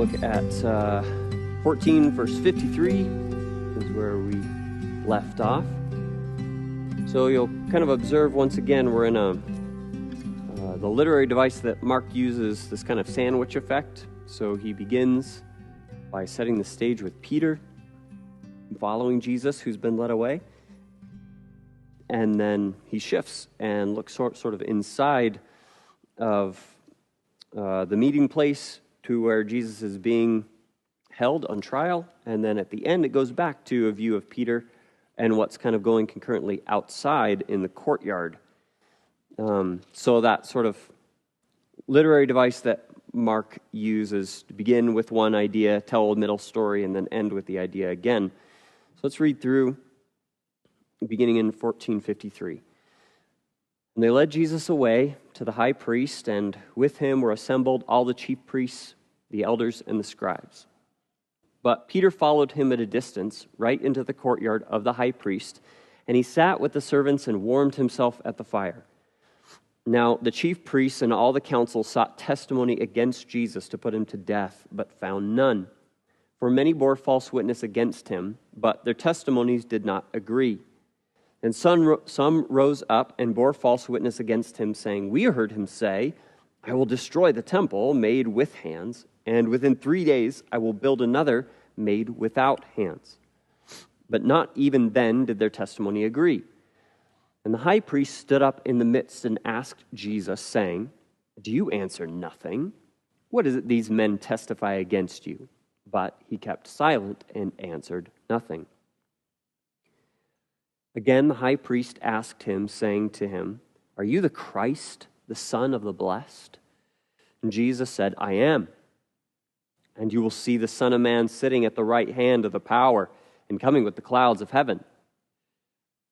look at 14, verse 53 is where we left off. So you'll kind of observe once again we're in the literary device that Mark uses, this kind of sandwich effect. So he begins by setting the stage with Peter following Jesus, who's been led away. And then he shifts and looks sort of inside of the meeting place to where Jesus is being held on trial. And then at the end, it goes back to a view of Peter and what's kind of going concurrently outside in the courtyard. So that sort of literary device that Mark uses to begin with one idea, tell a middle story, and then end with the idea again. So let's read through, beginning in 1453. And they led Jesus away to the high priest, and with him were assembled all the chief priests, the elders, and the scribes. But Peter followed him at a distance, right into the courtyard of the high priest, and he sat with the servants and warmed himself at the fire. Now the chief priests and all the council sought testimony against Jesus to put him to death, but found none. For many bore false witness against him, but their testimonies did not agree. And some rose up and bore false witness against him, saying, "We heard him say, 'I will destroy the temple made with hands, and within 3 days I will build another made without hands.' But not even then did their testimony agree. And the high priest stood up in the midst and asked Jesus, saying, 'Do you answer nothing? What is it these men testify against you?' But he kept silent and answered nothing. Again, the high priest asked him, saying to him, 'Are you the Christ, the Son of the Blessed?' And Jesus said, 'I am. And you will see the Son of Man sitting at the right hand of the power and coming with the clouds of heaven.'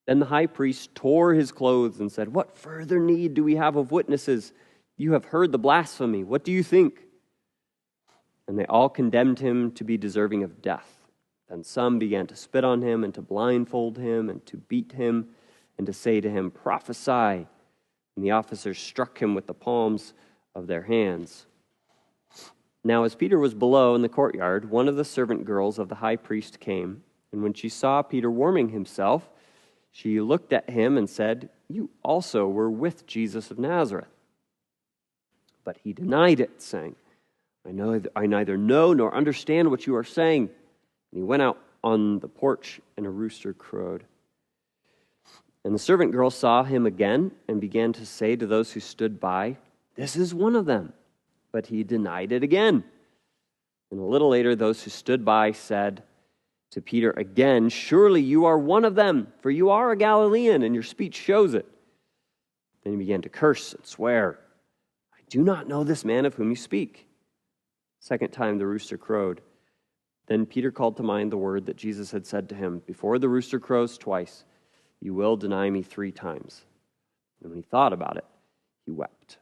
Then the high priest tore his clothes and said, 'What further need do we have of witnesses? You have heard the blasphemy. What do you think?' And they all condemned him to be deserving of death. Then some began to spit on him and to blindfold him and to beat him and to say to him, 'Prophesy.' And the officers struck him with the palms of their hands. Now as Peter was below in the courtyard, one of the servant girls of the high priest came, and when she saw Peter warming himself, she looked at him and said, 'You also were with Jesus of Nazareth.' But he denied it, saying, 'I neither know nor understand what you are saying.' And he went out on the porch, and a rooster crowed. And the servant girl saw him again and began to say to those who stood by, 'This is one of them.' But he denied it again. And a little later, those who stood by said to Peter again, 'Surely you are one of them, for you are a Galilean, and your speech shows it.' Then he began to curse and swear, 'I do not know this man of whom you speak.' Second time the rooster crowed. Then Peter called to mind the word that Jesus had said to him, 'Before the rooster crows twice, you will deny me 3 times. And when he thought about it, he wept."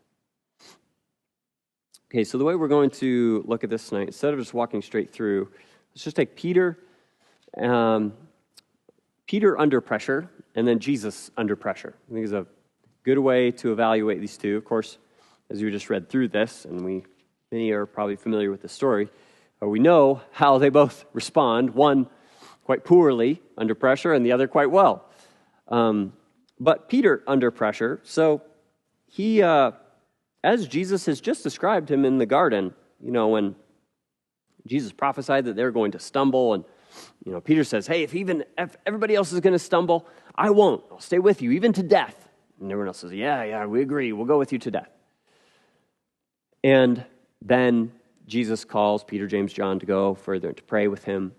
Okay, so the way we're going to look at this tonight, instead of just walking straight through, let's just take Peter under pressure, and then Jesus under pressure. I think is a good way to evaluate these two. Of course, as we just read through this, and many are probably familiar with the story, we know how they both respond, one quite poorly under pressure and the other quite well. But Peter under pressure, so he, as Jesus has just described him in the garden, when Jesus prophesied that they're going to stumble, and Peter says, "Hey, if everybody else is going to stumble, I won't. I'll stay with you, even to death." And everyone else says, yeah, we agree. We'll go with you to death. And then Jesus calls Peter, James, John to go further to pray with him.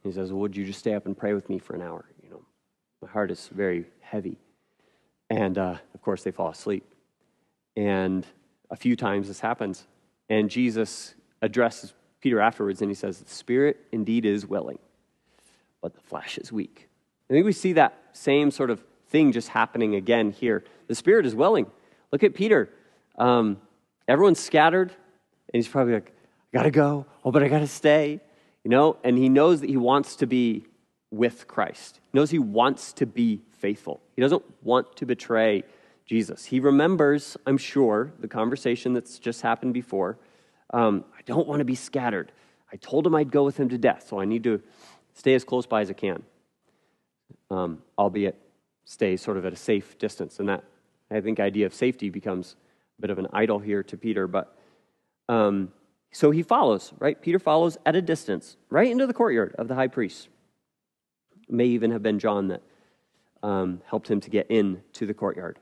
He says, "Well, would you just stay up and pray with me for an hour? My heart is very heavy." And of course, they fall asleep. And a few times this happens. And Jesus addresses Peter afterwards, and he says, "The spirit indeed is willing, but the flesh is weak." I think we see that same sort of thing just happening again here. The spirit is willing. Look at Peter. Everyone's scattered, and he's probably like, "I gotta go. Oh, but I gotta stay." And he knows that he wants to be with Christ. He knows he wants to be faithful. He doesn't want to betray Jesus. He remembers, I'm sure, the conversation that's just happened before. I don't want to be scattered. I told him I'd go with him to death, so I need to stay as close by as I can, albeit stay sort of at a safe distance. And that, I think, idea of safety becomes a bit of an idol here to Peter. But so he follows, right? Peter follows at a distance, right into the courtyard of the high priest. It may even have been John that helped him to get into the courtyard.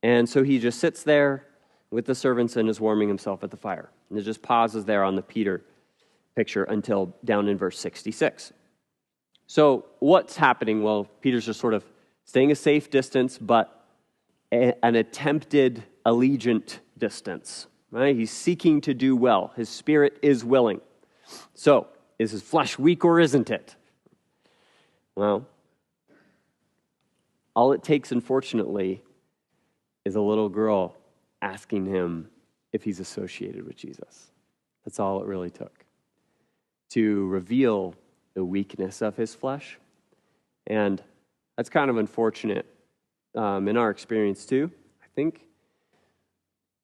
And so he just sits there with the servants and is warming himself at the fire. And it just pauses there on the Peter picture until down in verse 66. So what's happening? Well, Peter's just sort of staying a safe distance, but an attempted allegiant distance, right? He's seeking to do well. His spirit is willing. So, is his flesh weak or isn't it? Well, all it takes, unfortunately, is a little girl asking him if he's associated with Jesus. That's all it really took to reveal the weakness of his flesh. And that's kind of unfortunate in our experience too, I think.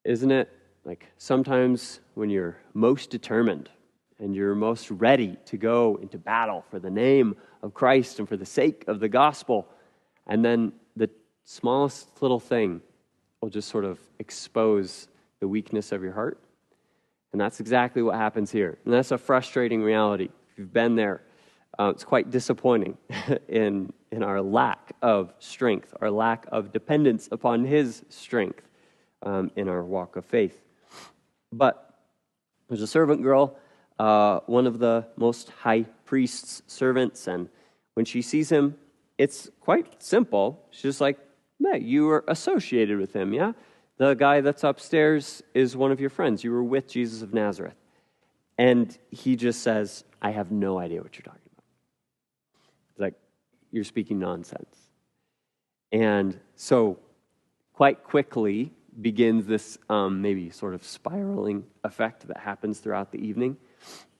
Isn't it? Like sometimes when you're most determined and you're most ready to go into battle for the name of Christ and for the sake of the gospel, and then the smallest little thing will just sort of expose the weakness of your heart. And that's exactly what happens here. And that's a frustrating reality. If you've been there, it's quite disappointing in our lack of strength, our lack of dependence upon his strength in our walk of faith. But there's a servant girl, one of the most high priest's servants, and when she sees him, it's quite simple. She's just like, "Man, you were associated with him, yeah? The guy that's upstairs is one of your friends. You were with Jesus of Nazareth." And he just says, "I have no idea what you're talking about." It's like, "You're speaking nonsense." And so quite quickly begins this maybe sort of spiraling effect that happens throughout the evening.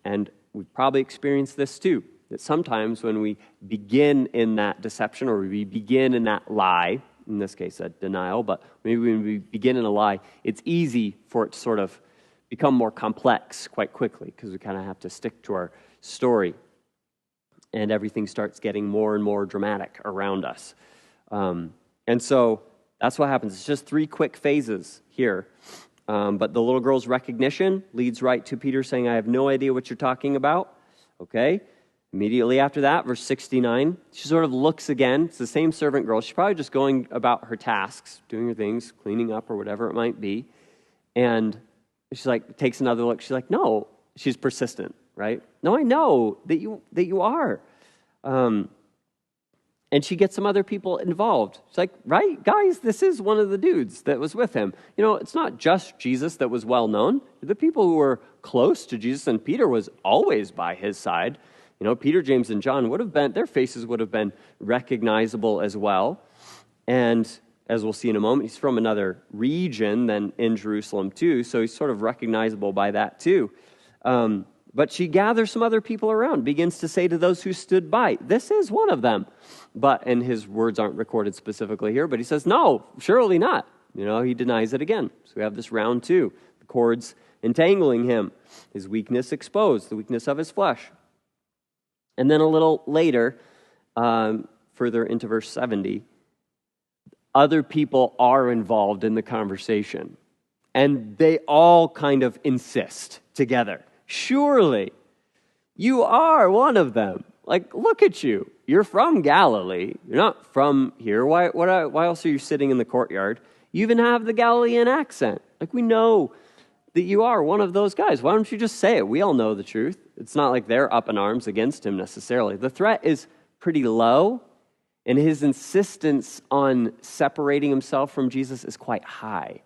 And we've probably experienced this too, that sometimes when we begin in that deception or we begin in that lie, in this case a denial, but maybe when we begin in a lie, it's easy for it to sort of become more complex quite quickly because we kind of have to stick to our story. And everything starts getting more and more dramatic around us. And so that's what happens. It's just 3 quick phases here. But the little girl's recognition leads right to Peter saying, "I have no idea what you're talking about." Okay? Immediately after that, verse 69, she sort of looks again. It's the same servant girl. She's probably just going about her tasks, doing her things, cleaning up or whatever it might be. And she's like, takes another look. She's like, "No." She's persistent, right? "No, I know that you are." And she gets some other people involved. She's like, "Right, guys, this is one of the dudes that was with him. You know, it's not just Jesus that was well known. The people who were close to Jesus, and Peter was always by his side. You know, Peter, James, and John would have been, their faces would have been recognizable as well." And as we'll see in a moment, he's from another region than in Jerusalem too, so he's sort of recognizable by that too. But she gathers some other people around, begins to say to those who stood by, "This is one of them." But, and his words aren't recorded specifically here, but he says, "No, surely not." You know, he denies it again. So we have this round 2, the cords entangling him, his weakness exposed, the weakness of his flesh. And then a little later, further into verse 70, other people are involved in the conversation. And they all kind of insist together, "Surely, you are one of them. Like, look at you. You're from Galilee. You're not from here. Why else are you sitting in the courtyard? You even have the Galilean accent. Like, we know that you are one of those guys. Why don't you just say it? We all know the truth." It's not like they're up in arms against him necessarily. The threat is pretty low, and his insistence on separating himself from Jesus is quite high.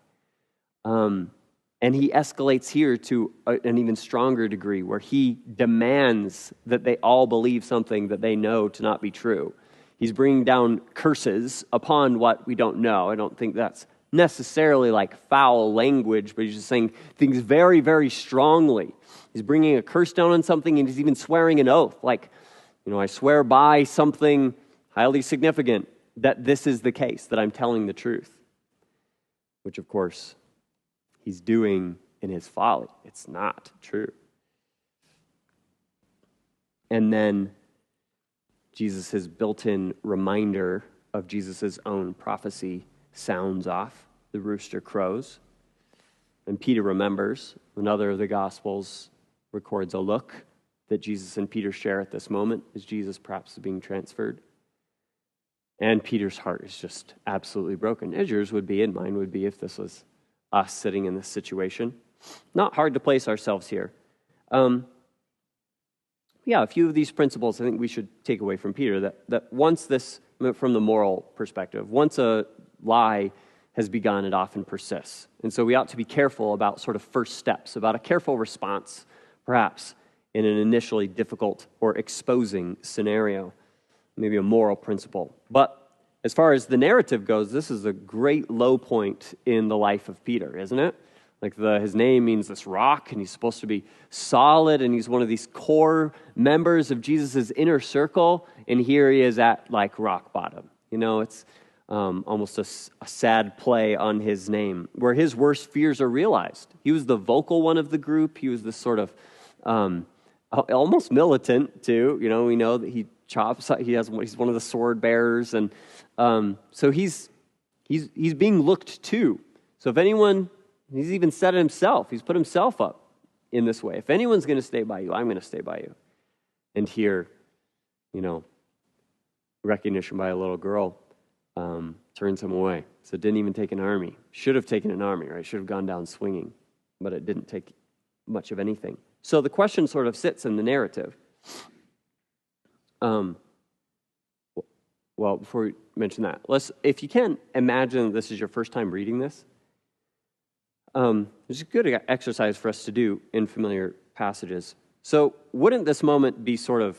And he escalates here to an even stronger degree where he demands that they all believe something that they know to not be true. He's bringing down curses upon what we don't know. I don't think that's necessarily like foul language, but he's just saying things very, very strongly. He's bringing a curse down on something, and he's even swearing an oath. Like, you know, "I swear by something highly significant that this is the case, that I'm telling the truth." Which, of course, he's doing in his folly. It's not true. And then Jesus' built-in reminder of Jesus' own prophecy sounds off. The rooster crows. And Peter remembers. Another of the Gospels records a look that Jesus and Peter share at this moment as Jesus perhaps is being transferred. And Peter's heart is just absolutely broken, as yours would be and mine would be if this was us sitting in this situation. Not hard to place ourselves here. A few of these principles I think we should take away from Peter, that once this, from the moral perspective, once a lie has begun, it often persists. And so we ought to be careful about sort of first steps, about a careful response, perhaps, in an initially difficult or exposing scenario, maybe a moral principle. But as far as the narrative goes, this is a great low point in the life of Peter, isn't it? Like his name means this rock, and he's supposed to be solid, and he's one of these core members of Jesus' inner circle, and here he is at like rock bottom. It's almost a sad play on his name, where his worst fears are realized. He was the vocal one of the group. He was this sort of almost militant too. We know that he chops. He's one of the sword bearers, and so he's being looked to. So if anyone, he's even said it himself. He's put himself up in this way. If anyone's going to stay by you, I'm going to stay by you. And here, recognition by a little girl turns him away. So it didn't even take an army. Should have taken an army, right? Should have gone down swinging, but it didn't take much of anything. So the question sort of sits in the narrative. Well, before we mention that, if you can imagine this is your first time reading this, it's a good exercise for us to do in familiar passages. So wouldn't this moment be sort of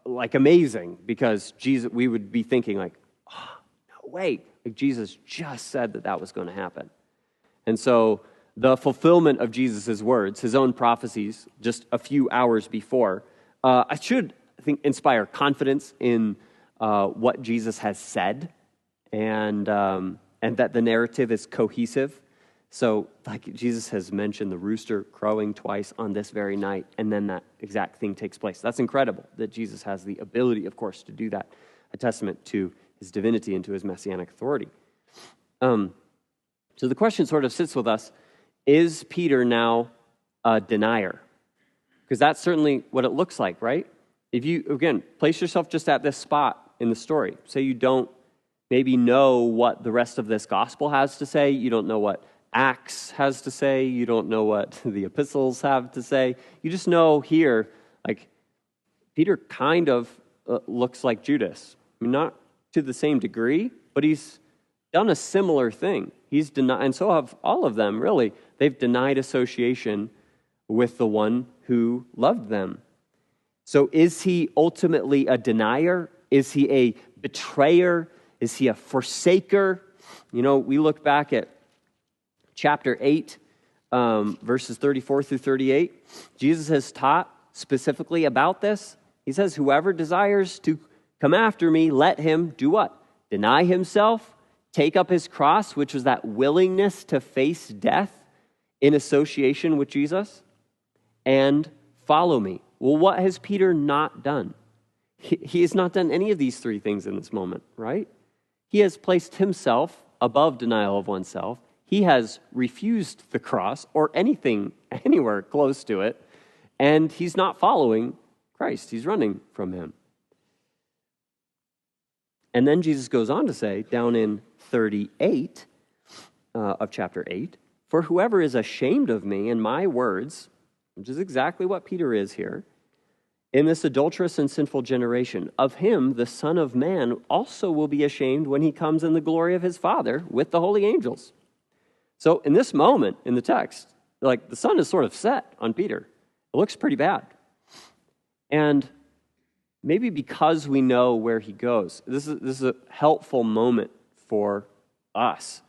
like amazing? Because Jesus, we would be thinking like, oh, no way, like Jesus just said that was going to happen. And so the fulfillment of Jesus' words, his own prophecies, just a few hours before, I think, inspire confidence in what Jesus has said, and that the narrative is cohesive. So, like Jesus has mentioned the rooster crowing twice on this very night, and then that exact thing takes place. That's incredible that Jesus has the ability, of course, to do that, a testament to his divinity and to his messianic authority. So the question sort of sits with us, is Peter now a denier? Because that's certainly what it looks like, right? If you, again, place yourself just at this spot in the story. Say you don't maybe know what the rest of this gospel has to say. You don't know what Acts has to say. You don't know what the epistles have to say. You just know here, like, Peter kind of looks like Judas. I mean, not to the same degree, but he's done a similar thing. He's denied, and so have all of them, really. They've denied association with the one who loved them. So is he ultimately a denier? Is he a betrayer? Is he a forsaker? We look back at chapter 8, verses 34 through 38. Jesus has taught specifically about this. He says, whoever desires to come after me, let him do what? Deny himself, take up his cross, which was that willingness to face death in association with Jesus, and follow me. Well, what has Peter not done? He has not done any of these three things in this moment, right? He has placed himself above denial of oneself. He has refused the cross or anything anywhere close to it, and he's not following Christ. He's running from him. And then Jesus goes on to say, down in 38 of chapter 8, for whoever is ashamed of me and my words, which is exactly what Peter is here, in this adulterous and sinful generation, of him the Son of Man also will be ashamed when he comes in the glory of his Father with the holy angels. So in this moment in the text, like the sun is sort of set on Peter. It looks pretty bad. And maybe because we know where he goes, this is a helpful moment for us.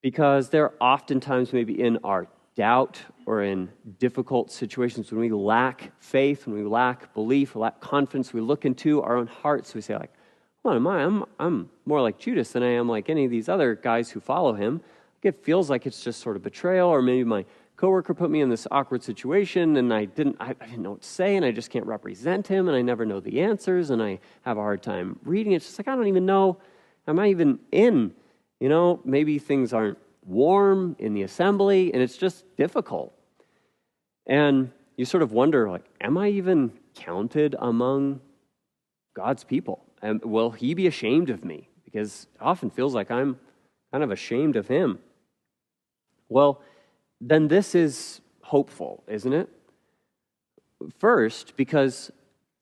Because there are oftentimes maybe in our doubt or in difficult situations when we lack faith, when we lack belief, we lack confidence, we look into our own hearts, we say like, what am I? I'm more like Judas than I am like any of these other guys who follow him. It feels like it's just sort of betrayal, or maybe my coworker put me in this awkward situation, and I didn't know what to say, and I just can't represent him, and I never know the answers, and I have a hard time reading. It's just like, I don't even know, am I even in? Maybe things aren't warm in the assembly, and it's just difficult. And you sort of wonder, like, am I even counted among God's people? And will he be ashamed of me? Because it often feels like I'm kind of ashamed of him. Well, then this is hopeful, isn't it? First, because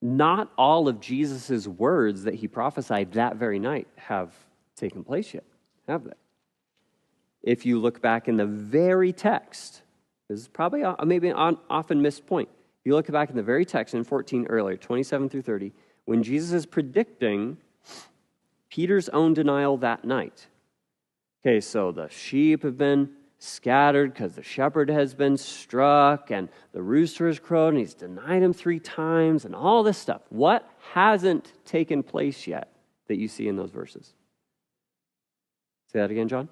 not all of Jesus' words that he prophesied that very night have taken place yet, have they? If you look back in the very text, this is probably maybe an often missed point. If you look back in the very text in 14 earlier, 27 through 30, when Jesus is predicting Peter's own denial that night. Okay, so the sheep have been scattered because the shepherd has been struck, and the rooster has crowed, and he's denied him 3 times, and all this stuff. What hasn't taken place yet that you see in those verses? Say that again, John.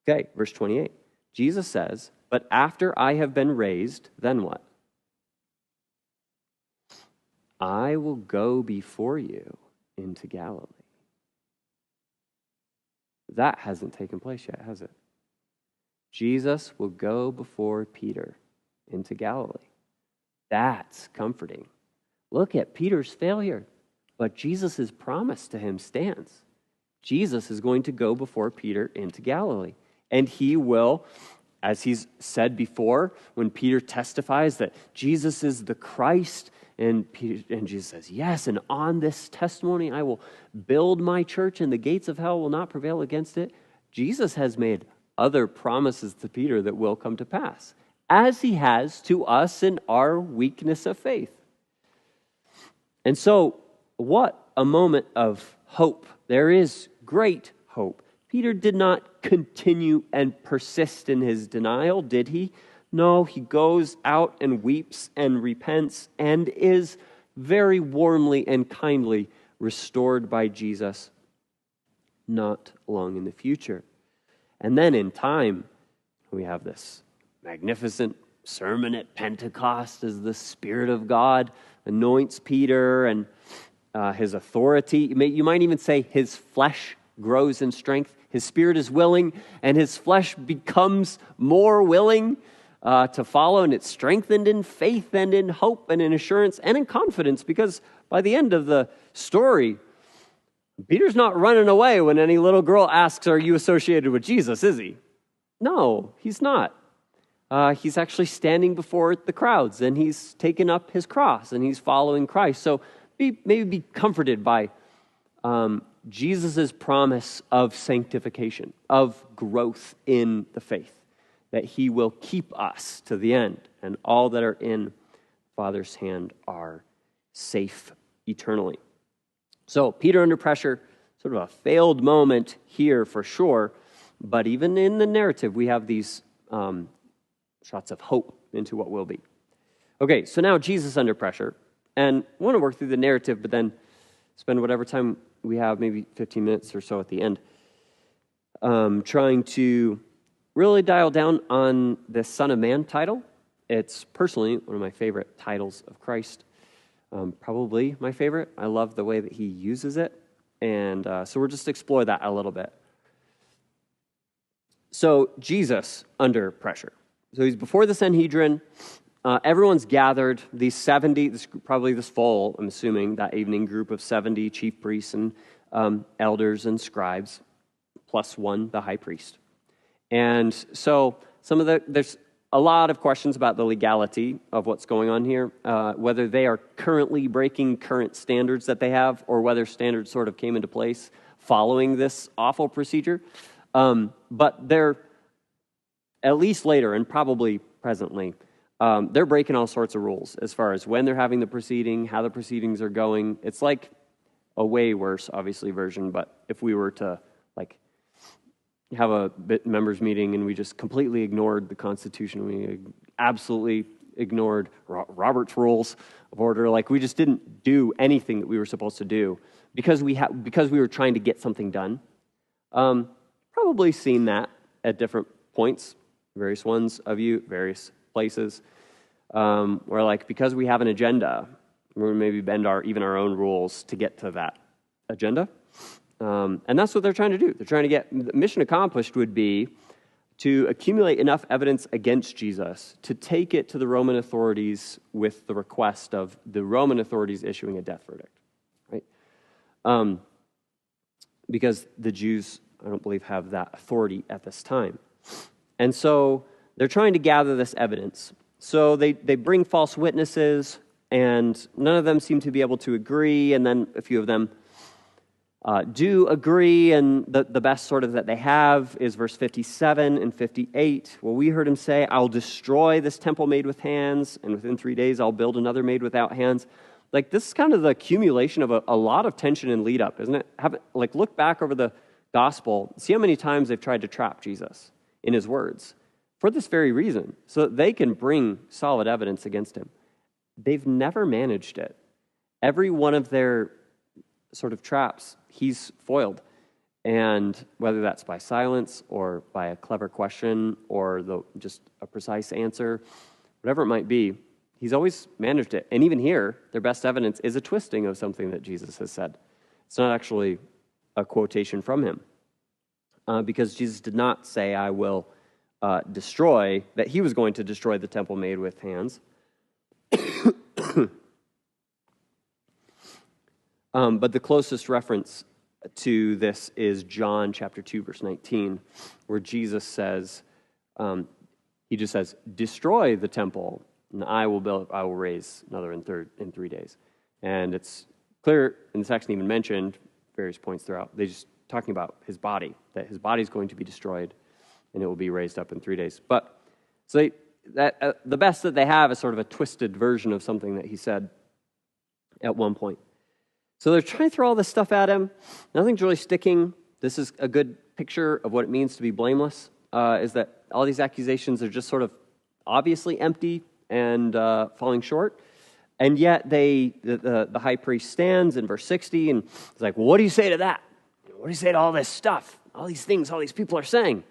Okay, verse 28. Jesus says, "But after I have been raised, then what? I will go before you into Galilee." That hasn't taken place yet, has it? Jesus will go before Peter into Galilee. That's comforting. Look at Peter's failure, but Jesus' promise to him stands. Jesus is going to go before Peter into Galilee. And he will, as he's said before, when Peter testifies that Jesus is the Christ, and Jesus says, yes, and on this testimony I will build my church, and the gates of hell will not prevail against it. Jesus has made other promises to Peter that will come to pass, as he has to us in our weakness of faith. And so, what a moment of hope. There is great hope. Peter did not continue and persist in his denial, did he? No, he goes out and weeps and repents and is very warmly and kindly restored by Jesus not long in the future. And then in time, we have this magnificent sermon at Pentecost as the Spirit of God anoints Peter, and his authority, you might even say his flesh grows in strength. His spirit is willing, and his flesh becomes more willing to follow, and it's strengthened in faith and in hope and in assurance and in confidence, because by the end of the story, Peter's not running away when any little girl asks, "Are you associated with Jesus?" Is he? No, he's not. He's actually standing before the crowds, and he's taken up his cross, and he's following Christ. So maybe be comforted by Jesus' promise of sanctification, of growth in the faith, that he will keep us to the end, and all that are in Father's hand are safe eternally. So Peter under pressure, sort of a failed moment here for sure, but even in the narrative, we have these shots of hope into what will be. Okay, so now Jesus under pressure, and I want to work through the narrative, but then spend whatever time we have, maybe 15 minutes or so at the end, trying to really dial down on the Son of Man title. It's personally one of my favorite titles of Christ, probably my favorite. I love the way that he uses it, and so we'll just explore that a little bit. So Jesus under pressure. So he's before the Sanhedrin. Everyone's gathered. These 70, probably this fall, I'm assuming, that evening group of 70 chief priests and elders and scribes, plus one, the high priest. And so there's a lot of questions about the legality of what's going on here, whether they are currently breaking current standards that they have, or whether standards sort of came into place following this awful procedure. But they're, at least later and probably presently, they're breaking all sorts of rules as far as when they're having the proceeding, how the proceedings are going. It's like a way worse, obviously, version, but if we were to have a members meeting and we just completely ignored the Constitution, we absolutely ignored Robert's Rules of Order, we just didn't do anything that we were supposed to do because we were trying to get something done. Probably seen that at different points various ones of you, various places, where like, because we have an agenda, we maybe bend even our own rules to get to that agenda. And that's what they're trying to do. They're trying to get, the mission accomplished would be to accumulate enough evidence against Jesus to take it to the Roman authorities with the request of the Roman authorities issuing a death verdict, right? Because the Jews, I don't believe, have that authority at this time. And so they're trying to gather this evidence. So they bring false witnesses, and none of them seem to be able to agree, and then a few of them do agree, and the best sort of that they have is verse 57 and 58. Well, we heard him say, I'll destroy this temple made with hands, and within 3 days I'll build another made without hands. Like, this is kind of the accumulation of a lot of tension and lead up, isn't it? Look back over the gospel, see how many times they've tried to trap Jesus in his words for this very reason, so that they can bring solid evidence against him. They've never managed it. Every one of their sort of traps, he's foiled. And whether that's by silence or by a clever question or just a precise answer, whatever it might be, he's always managed it. And even here, their best evidence is a twisting of something that Jesus has said. It's not actually a quotation from him. Because Jesus did not say, I will destroy, that he was going to destroy the temple made with hands. But the closest reference to this is John chapter 2, verse 19, where Jesus says, he just says, destroy the temple, and I will raise another in 3 days. And it's clear, and the section even mentioned various points throughout, they're just talking about his body, that his body is going to be destroyed, and it will be raised up in 3 days. But so the best that they have is sort of a twisted version of something that he said at one point. So they're trying to throw all this stuff at him. Nothing's really sticking. This is a good picture of what it means to be blameless, is that all these accusations are just sort of obviously empty and falling short. And yet the high priest stands in verse 60 and is like, well, what do you say to that? What do you say to all this stuff? All these things all these people are saying?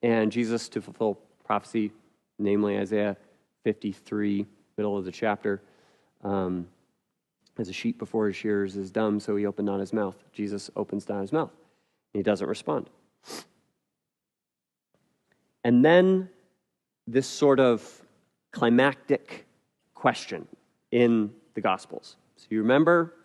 And Jesus, to fulfill prophecy, namely Isaiah 53, middle of the chapter, as a sheep before his shearers is dumb, so he opened not his mouth. Jesus opens not his mouth. And he doesn't respond. And then this sort of climactic question in the Gospels. So you remember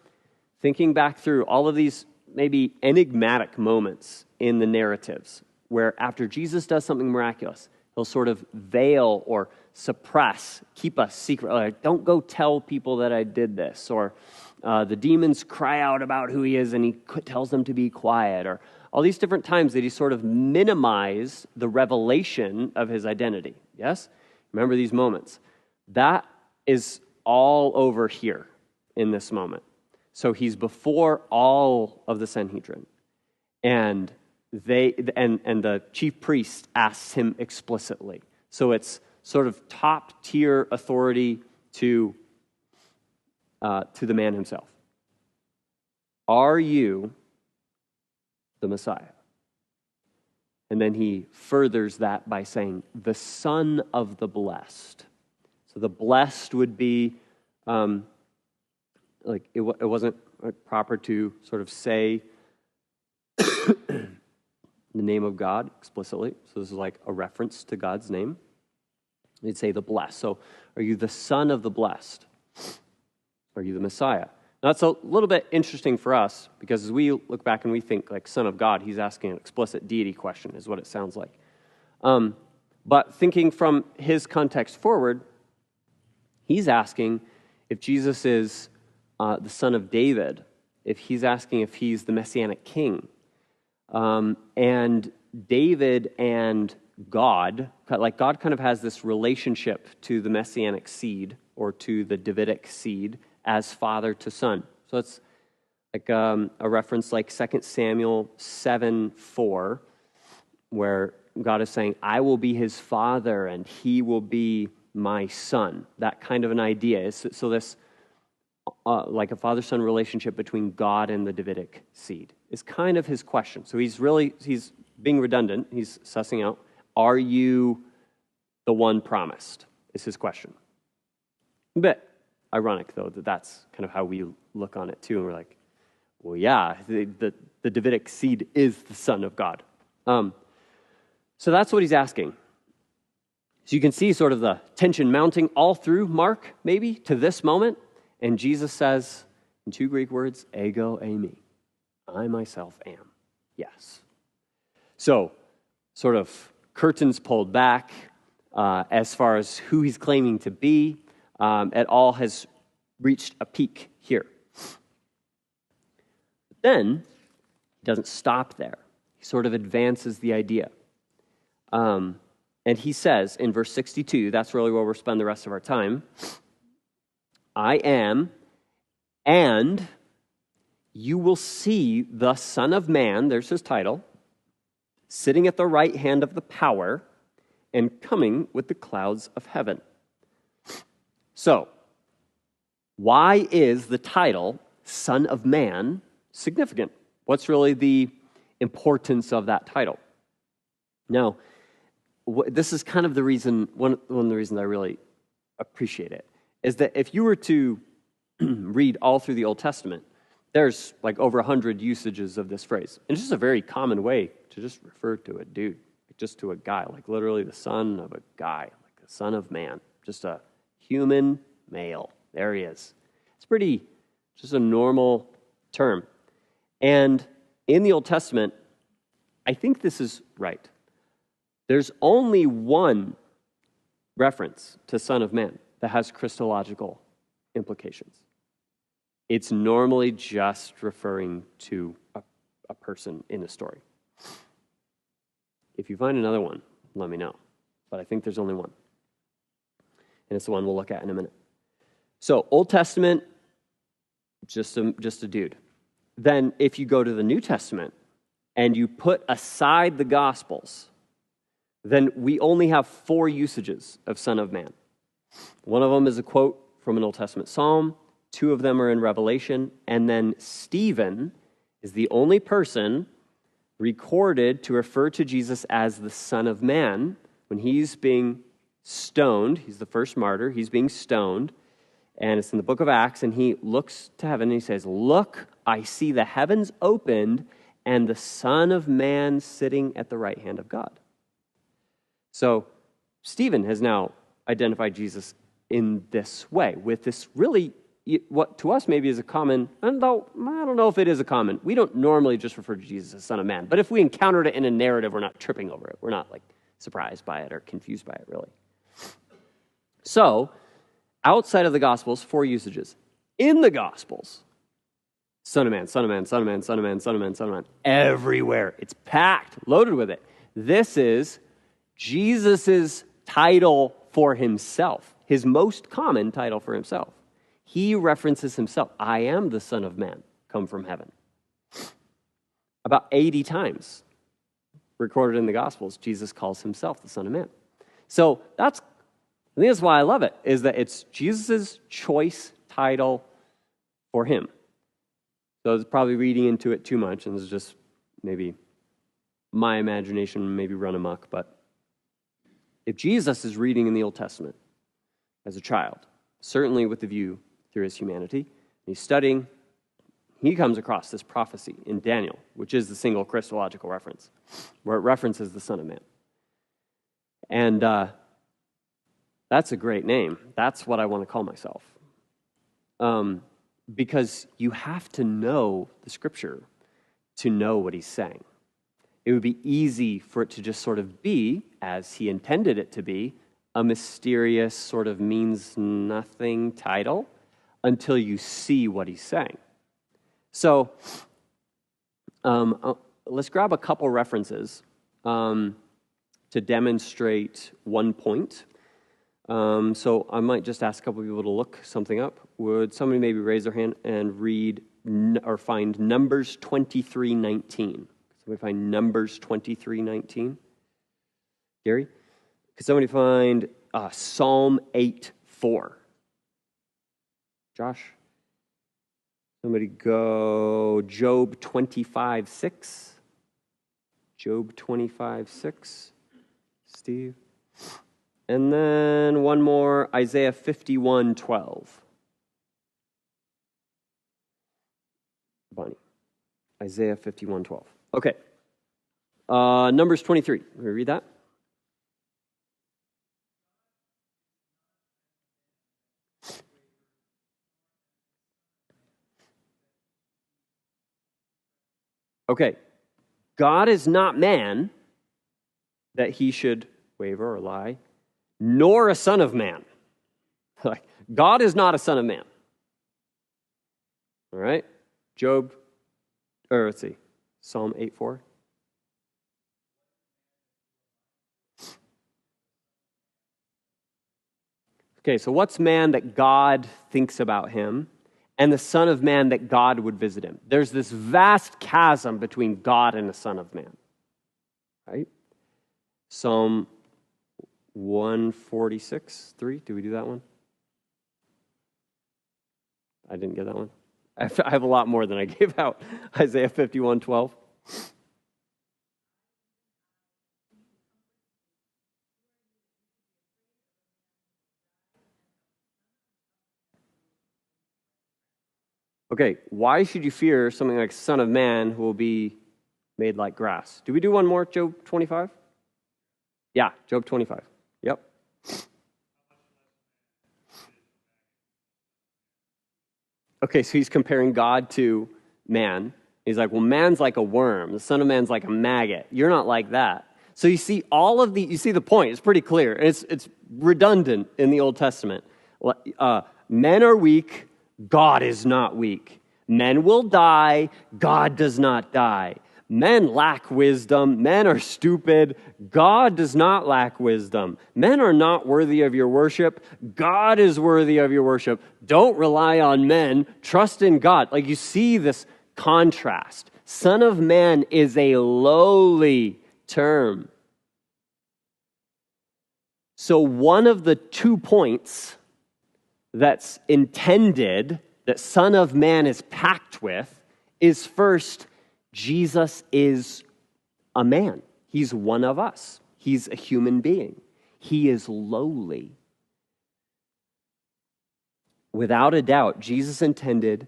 thinking back through all of these maybe enigmatic moments in the narratives where after Jesus does something miraculous, he'll sort of veil or suppress, keep a secret. Like, don't go tell people that I did this. Or the demons cry out about who he is and he tells them to be quiet. Or all these different times that he sort of minimized the revelation of his identity. Yes? Remember these moments. That is all over here in this moment. So he's before all of the Sanhedrin. And the chief priest asks him explicitly. So it's sort of top tier authority to the man himself. Are you the Messiah? And then he furthers that by saying, the Son of the Blessed. So the blessed would be, it wasn't proper to sort of say the name of God explicitly. So this is like a reference to God's name. They'd say the blessed. So are you the Son of the Blessed? Are you the Messiah? Now that's a little bit interesting for us because as we look back and we think like Son of God, he's asking an explicit deity question is what it sounds like. But thinking from his context forward, he's asking if Jesus is the son of David, if he's asking if he's the Messianic king. And David and God, like God kind of has this relationship to the Messianic seed or to the Davidic seed as father to son. So it's like a reference like 2 Samuel 7:4, where God is saying, I will be his father and he will be my son. That kind of an idea. So this, like a father-son relationship between God and the Davidic seed is kind of his question. So he's being redundant. He's sussing out, are you the one promised, is his question. A bit ironic, though, that that's kind of how we look on it, too. And we're like, well, yeah, the Davidic seed is the Son of God. So that's what he's asking. So you can see sort of the tension mounting all through Mark, maybe, to this moment. And Jesus says, in 2 Greek words, ego eimi. I myself am. Yes. So, sort of curtains pulled back as far as who he's claiming to be. It all has reached a peak here. But then, he doesn't stop there. He sort of advances the idea. And he says in verse 62, that's really where we'll spend the rest of our time, I am, and you will see the Son of Man, there's his title, sitting at the right hand of the power and coming with the clouds of heaven. So, why is the title Son of Man significant? What's really the importance of that title? Now, this is kind of the reason, one of the reasons I really appreciate it, is that if you were to read all through the Old Testament, there's like over 100 usages of this phrase. And it's just a very common way to just refer to a dude, just to a guy, like literally the son of a guy, like the son of man, just a human male. There he is. It's pretty, just a normal term. And in the Old Testament, I think this is right. There's only one reference to Son of Man that has Christological implications. It's normally just referring to a person in a story. If you find another one, let me know. But I think there's only one. And it's the one we'll look at in a minute. So, Old Testament, just a dude. Then, if you go to the New Testament and you put aside the Gospels, then we only have 4 usages of Son of Man. One of them is a quote from an Old Testament psalm. 2 of them are in Revelation. And then Stephen is the only person recorded to refer to Jesus as the Son of Man when he's being stoned. He's the first martyr. He's being stoned. And it's in the book of Acts. And he looks to heaven and he says, "Look, I see the heavens opened and the Son of Man sitting at the right hand of God." So Stephen has now identified Jesus in this way, with this really, what to us maybe is a common, and though I don't know if it is a common, we don't normally just refer to Jesus as Son of Man, but if we encountered it in a narrative, we're not tripping over it. We're not like surprised by it or confused by it, really. So, outside of the Gospels, 4 usages. In the Gospels, Son of Man, Son of Man, Son of Man, Son of Man, Son of Man, Son of Man, everywhere. It's packed, loaded with it. This is Jesus' title for himself, his most common title for himself. He references himself. I am the Son of Man, come from heaven. About 80 times recorded in the Gospels, Jesus calls himself the Son of Man. So I think that's why I love it, is that it's Jesus' choice title for him. So it's probably reading into it too much, and it's just maybe my imagination maybe run amok, but if Jesus is reading in the Old Testament as a child, certainly with the view through his humanity, and he's studying, he comes across this prophecy in Daniel, which is the single Christological reference, where it references the Son of Man. And that's a great name. That's what I want to call myself. Because you have to know the Scripture to know what he's saying. It would be easy for it to just sort of be, as he intended it to be, a mysterious sort of means nothing title until you see what he's saying. So let's grab a couple references to demonstrate one point. So I might just ask a couple people to look something up. Would somebody maybe raise their hand and read or find Numbers 23:19? Somebody find Numbers 23:19? Gary? Could somebody find Psalm 8:4? Josh? Somebody go Job 25:6? Job 25:6? Steve? And then one more, Isaiah 51:12. Bonnie. Isaiah 51:12. Okay. Numbers 23. Can we read that? Okay. God is not man that he should waver or lie, nor a son of man. God is not a son of man. All right? Psalm 8:4. Okay, so what's man that God thinks about him, and the Son of Man that God would visit him? There's this vast chasm between God and the Son of Man, right? Psalm 146:3. Did we do that one? I didn't get that one. I have a lot more than I gave out. Isaiah 51:12. Okay, why should you fear something like Son of Man who will be made like grass? Do we do one more, Job 25? Yeah, Job 25. Yep. Okay, so he's comparing God to man. He's like, well, man's like a worm. The Son of Man's like a maggot. You're not like that. So you see you see the point. It's pretty clear. It's redundant in the Old Testament. Men are weak. God is not weak. Men will die. God does not die. Men lack wisdom. Men are stupid. God does not lack wisdom. Men are not worthy of your worship. God is worthy of your worship. Don't rely on men. Trust in God. Like, you see this contrast. Son of Man is a lowly term. So one of the 2 points that's intended, that Son of Man is packed with, is first, Jesus is a man. He's one of us. He's a human being. He is lowly. Without a doubt, Jesus intended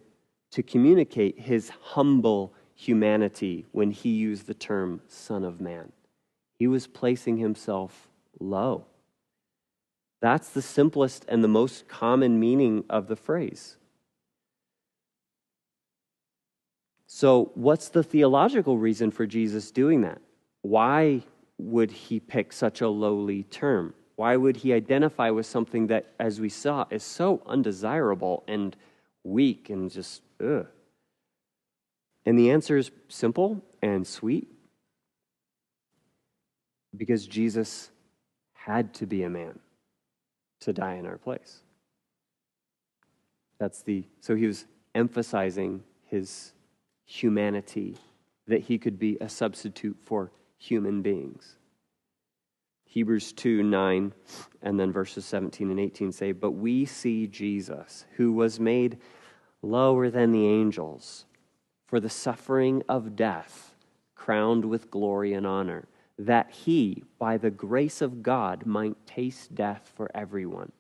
to communicate his humble humanity when he used the term Son of Man. He was placing himself low. That's the simplest and the most common meaning of the phrase. So what's the theological reason for Jesus doing that? Why would he pick such a lowly term? Why would he identify with something that, as we saw, is so undesirable and weak and just, ugh? And the answer is simple and sweet. Because Jesus had to be a man to die in our place. So he was emphasizing his humanity, that he could be a substitute for human beings. Hebrews 2:9 and then verses 17 and 18 say, "But we see Jesus, who was made lower than the angels, for the suffering of death, crowned with glory and honor, that he, by the grace of God, might taste death for everyone.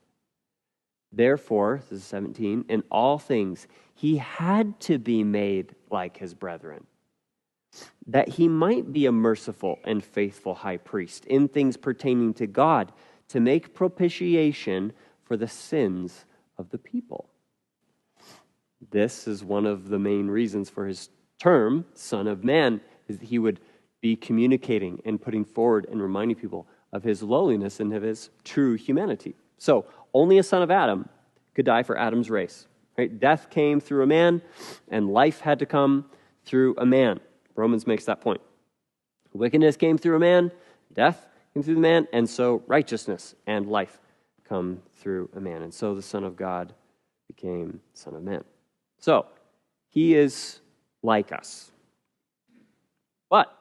Therefore," this is 17, "in all things he had to be made like his brethren, that he might be a merciful and faithful high priest in things pertaining to God, to make propitiation for the sins of the people." This is one of the main reasons for his term, Son of Man, is that he would be communicating and putting forward and reminding people of his lowliness and of his true humanity. So, only a son of Adam could die for Adam's race. Right? Death came through a man, and life had to come through a man. Romans makes that point. Wickedness came through a man, death came through the man, and so righteousness and life come through a man. And so the Son of God became Son of Man. So, he is like us. But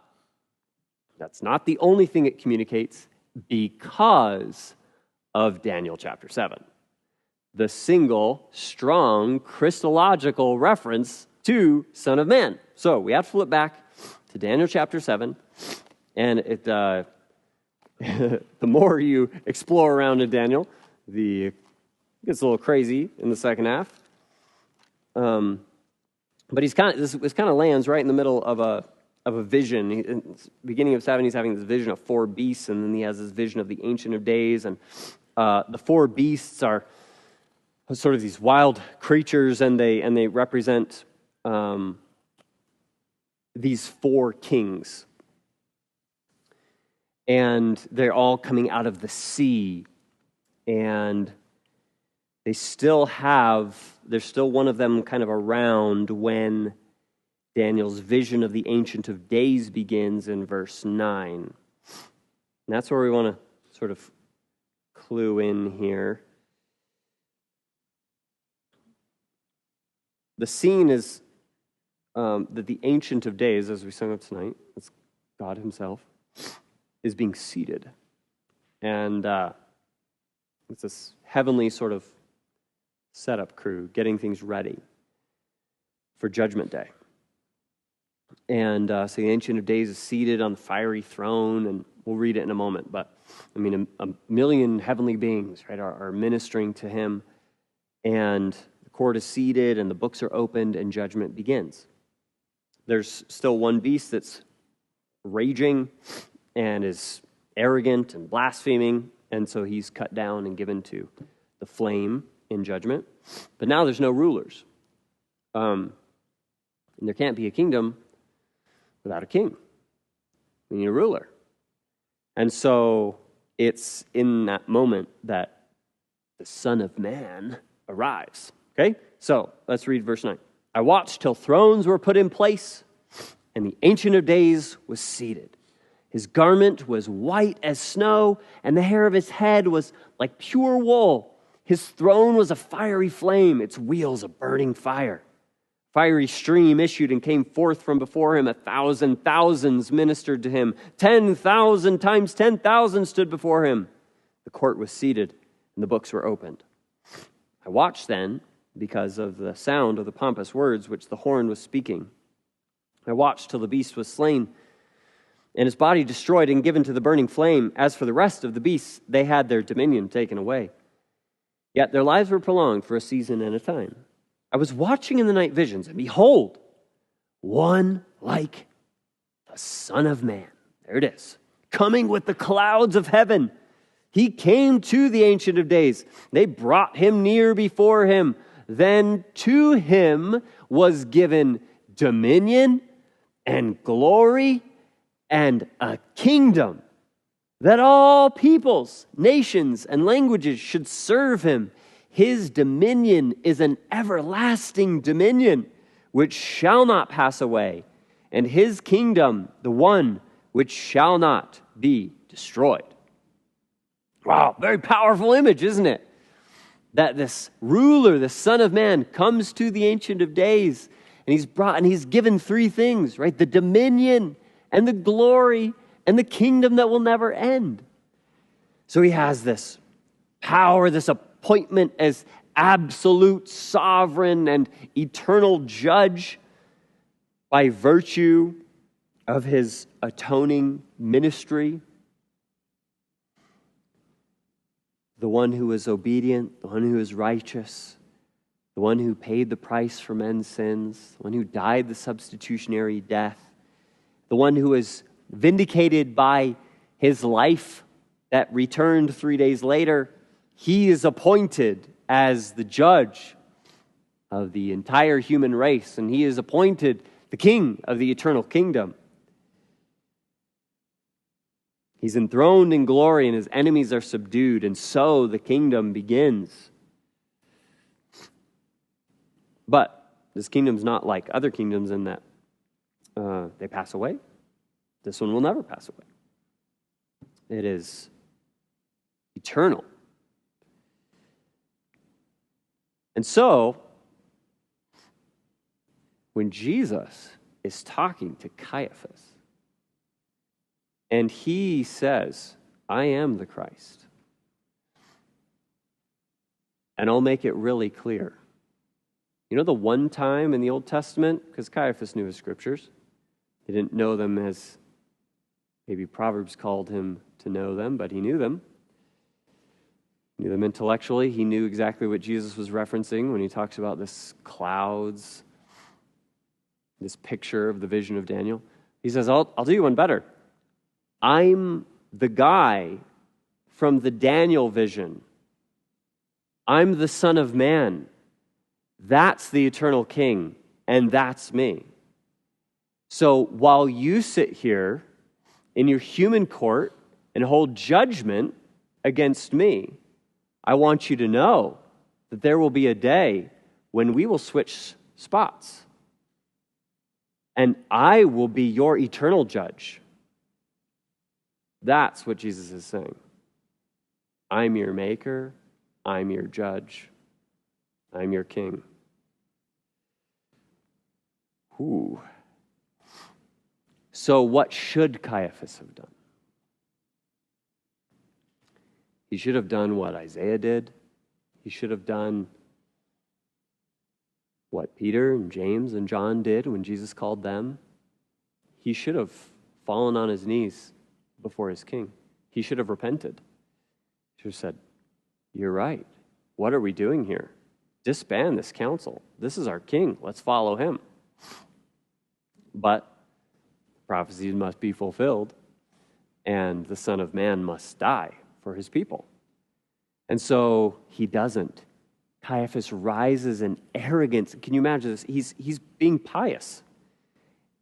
that's not the only thing it communicates, because of Daniel chapter 7. The single, strong, Christological reference to Son of Man. So we have to flip back to Daniel chapter 7, and the more you explore around in Daniel, it gets a little crazy in the second half. But this kind of lands right in the middle of a vision. In the beginning of 7, he's having this vision of 4 beasts, and then he has this vision of the Ancient of Days. And the 4 beasts are sort of these wild creatures, and they represent these 4 kings. And they're all coming out of the sea. And there's still one of them kind of around when Daniel's vision of the Ancient of Days begins in verse 9. And that's where we want to sort of clue in here. The scene is that the Ancient of Days, as we sung up tonight, it's God himself, is being seated. And it's this heavenly sort of setup crew, getting things ready for Judgment Day. And so the Ancient of Days is seated on the fiery throne, and we'll read it in a moment. But, I mean, a million heavenly beings, right, are ministering to him. And the court is seated, and the books are opened, and judgment begins. There's still one beast that's raging and is arrogant and blaspheming, and so he's cut down and given to the flame in judgment. But now there's no rulers. And there can't be a kingdom without a king. We need a ruler. And so it's in that moment that the Son of Man arrives. Okay? So let's read verse 9. I watched till thrones were put in place, and the Ancient of Days was seated. His garment was white as snow, and the hair of his head was like pure wool. His throne was a fiery flame, its wheels a burning fire. Fiery stream issued and came forth from before him. 1,000 thousands ministered to him. 10,000 times 10,000 stood before him. The court was seated, and the books were opened. I watched then, because of the sound of the pompous words which the horn was speaking. I watched till the beast was slain, and his body destroyed and given to the burning flame. As for the rest of the beasts, they had their dominion taken away. Yet their lives were prolonged for a season and a time. I was watching in the night visions, and behold, one like the Son of Man. There it is. Coming with the clouds of heaven. He came to the Ancient of Days. They brought him near before him. Then to him was given dominion and glory and a kingdom, that all peoples, nations, and languages should serve him. His dominion is an everlasting dominion which shall not pass away, and his kingdom the one which shall not be destroyed. Wow, very powerful image, isn't it? That this ruler, the Son of Man, comes to the Ancient of Days, and he's given 3 things, right? The dominion and the glory and the kingdom that will never end. So he has this power, this appointment as absolute sovereign and eternal judge by virtue of his atoning ministry. The one who is obedient, the one who is righteous, the one who paid the price for men's sins, the one who died the substitutionary death, the one who is vindicated by his life that returned 3 days later. He is appointed as the judge of the entire human race, and he is appointed the king of the eternal kingdom. He's enthroned in glory, and his enemies are subdued, and so the kingdom begins. But this kingdom's not like other kingdoms in that they pass away. This one will never pass away. It is eternal. And so, when Jesus is talking to Caiaphas, and he says, I am the Christ, and I'll make it really clear. You know the one time in the Old Testament, because Caiaphas knew his scriptures, he didn't know them as maybe Proverbs called him to know them, but he knew them. He knew them intellectually. He knew exactly what Jesus was referencing when he talks about this clouds, this picture of the vision of Daniel. He says, I'll do you one better. I'm the guy from the Daniel vision. I'm the Son of Man. That's the eternal King, and that's me. So while you sit here in your human court and hold judgment against me, I want you to know that there will be a day when we will switch spots. And I will be your eternal judge. That's what Jesus is saying. I'm your maker. I'm your judge. I'm your king. Ooh. So what should Caiaphas have done? He should have done what Isaiah did. He should have done what Peter and James and John did when Jesus called them. He should have fallen on his knees before his king. He should have repented. He should have said, you're right. What are we doing here? Disband this council. This is our king. Let's follow him. But prophecies must be fulfilled, and the Son of Man must die for his people. And so he doesn't. Caiaphas rises in arrogance. Can you imagine this? He's being pious.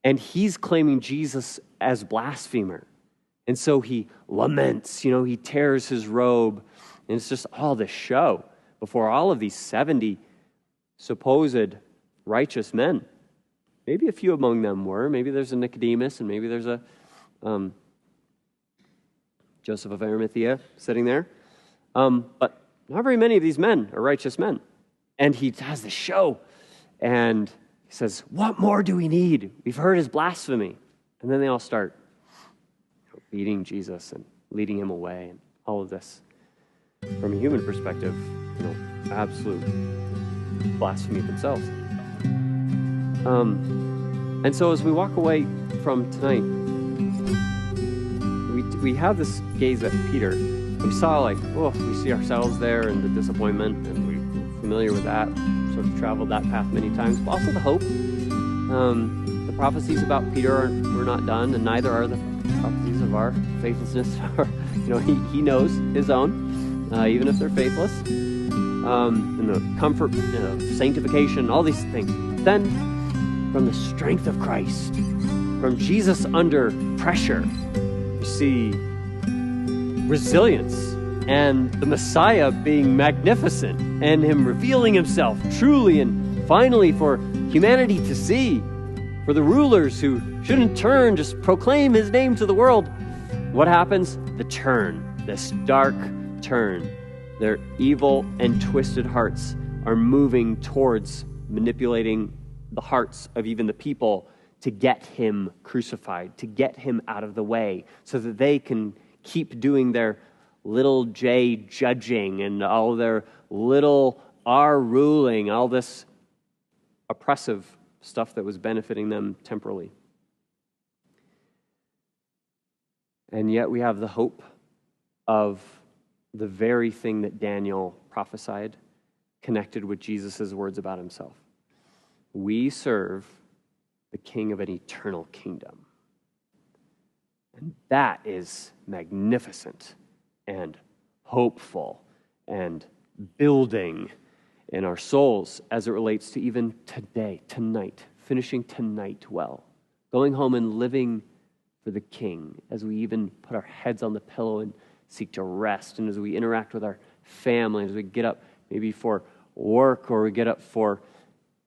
And he's claiming Jesus as blasphemer. And so he laments, he tears his robe. And it's just all this show before all of these 70 supposed righteous men. Maybe a few among them were. Maybe there's a Nicodemus, and maybe there's a Joseph of Arimathea sitting there. But not very many of these men are righteous men. And he has this show. And he says, what more do we need? We've heard his blasphemy. And then they all start beating Jesus and leading him away and all of this. From a human perspective, absolute blasphemy themselves. And so as we walk away from tonight, we have this gaze at Peter. We saw we see ourselves there and the disappointment, and we're familiar with that, sort of traveled that path many times, but also the hope. The prophecies about Peter are not done, and neither are the prophecies of our faithlessness. He knows his own, even if they're faithless. And the comfort of sanctification, all these things. Then, from the strength of Christ, from Jesus under pressure, you see resilience and the Messiah being magnificent and him revealing himself truly and finally for humanity to see, for the rulers who shouldn't turn, just proclaim his name to the world. What happens? The turn, this dark turn. Their evil and twisted hearts are moving towards manipulating the hearts of even the people to get him crucified, to get him out of the way, so that they can keep doing their little j judging and all their little r ruling, all this oppressive stuff that was benefiting them temporally. And yet we have the hope of the very thing that Daniel prophesied, connected with Jesus' words about himself. We serve the King of an eternal kingdom. And that is magnificent and hopeful and building in our souls as it relates to even today, tonight, finishing tonight well, going home and living for the King as we even put our heads on the pillow and seek to rest, and as we interact with our family, as we get up maybe for work, or we get up for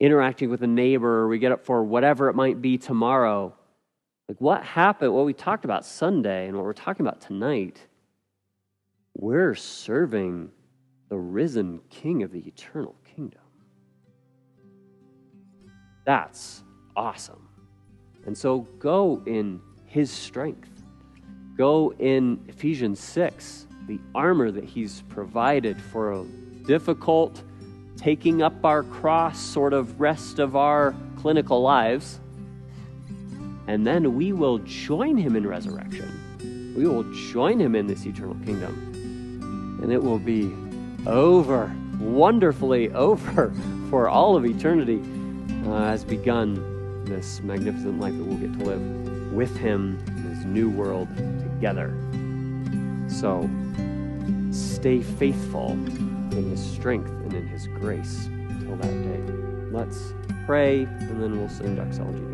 interacting with a neighbor, or we get up for whatever it might be tomorrow. What happened, what we talked about Sunday and what we're talking about tonight, we're serving the risen King of the eternal kingdom. That's awesome. And so go in his strength. Go in Ephesians 6, the armor that he's provided for a difficult, taking up our cross sort of rest of our clinical lives. And then we will join him in resurrection. we will join him in this eternal kingdom. And it will be over, wonderfully over for all of eternity, has begun this magnificent life that we'll get to live with him in his new world together. So stay faithful in his strength and in his grace until that day. Let's pray, and then we'll sing doxology.